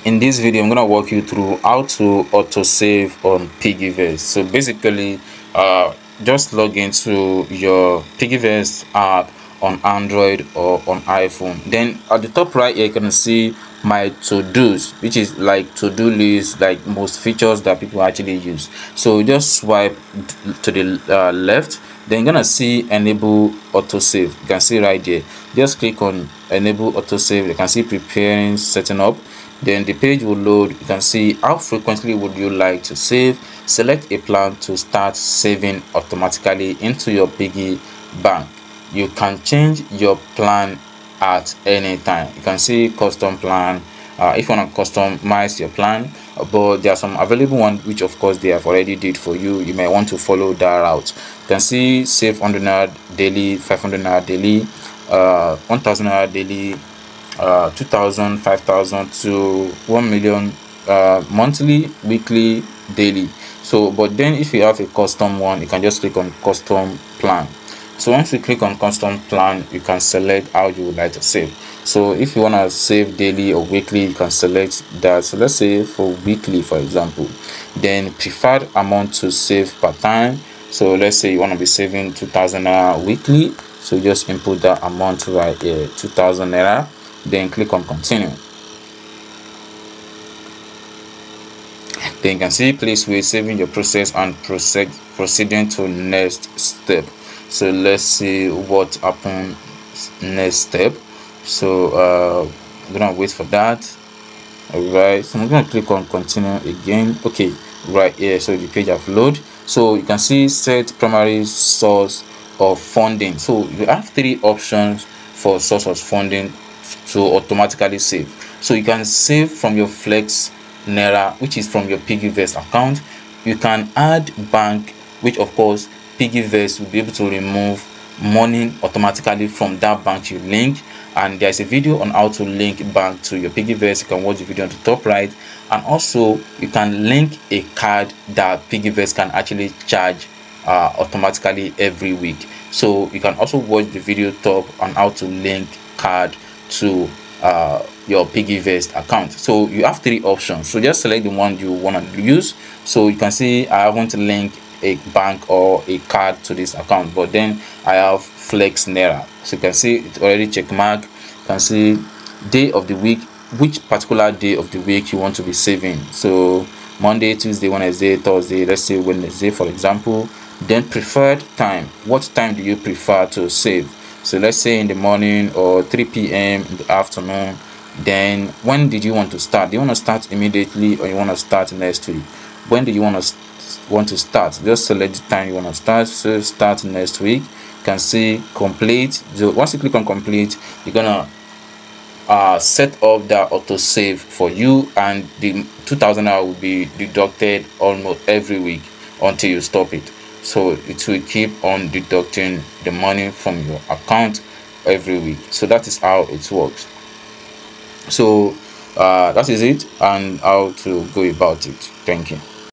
In this video, I'm gonna walk you through how to autosave on Piggyvest. So basically, just log into your Piggyvest app on Android or on iPhone. Then at the top right here, you can see my to-dos, which is like to-do list, like most features that people actually use. So just swipe to the left, then you're gonna see enable autosave. You can see right there. Just click on enable autosave. You can see preparing, setting up. Then the page will load. You can see how frequently would you like to save. Select a plan to start saving automatically into your piggy bank. You can change your plan at any time. You can see custom plan. If you want to customize your plan, but there are some available ones which of course they have already did for you. You may want to follow that route. You can see save 100 naira daily, 500 naira daily, 1000 naira daily, 2000, 5000 to 1 million monthly, weekly, daily. So but then if you have a custom one, you can just click on custom plan. So once you click on custom plan, you can select how you would like to save. So if you want to save daily or weekly, you can select that. So let's say for weekly, for example, then preferred amount to save per time. So let's say you want to be saving 2000 naira weekly, so just input that amount right here, 2000 naira, then click on continue. Then you can see place where saving your process and proceeding to next step. So let's see what happened next step. So I'm gonna wait for that. All right, so I'm gonna click on continue again. Okay, right here, so the page have load. So you can see set primary source of funding. So you have three options for source of funding to automatically save. So you can save from your Flex Naira, which is from your Piggyvest account. You can add bank, which of course Piggyvest will be able to remove money automatically from that bank you link. And there's a video on how to link bank to your Piggyvest. You can watch the video on the top right. And also you can link a card that Piggyvest can actually charge automatically every week. So you can also watch the video top on how to link card to your Piggyvest account. So you have three options, so just select the one you want to use. So you can see I haven't linked a bank or a card to this account, but then I have Flex Naira. So you can see it's already check mark. You can see day of the week, which particular day of the week you want to be saving. So Monday, Tuesday, Wednesday, Thursday, let's say Wednesday for example. Then preferred time, what time do you prefer to save? So let's say in the morning or 3 p.m. in the afternoon. Then when did you want to start? Do you want to start immediately or you want to start next week? When do you want to start? Just select the time you want to start. So start next week. You can see complete. So once you click on complete, you're gonna set up the autosave for you, and the 2000 naira will be deducted almost every week until you stop it. So it will keep on deducting the money from your account every week. So that is how it works. So that is it, and how to go about it. Thank you.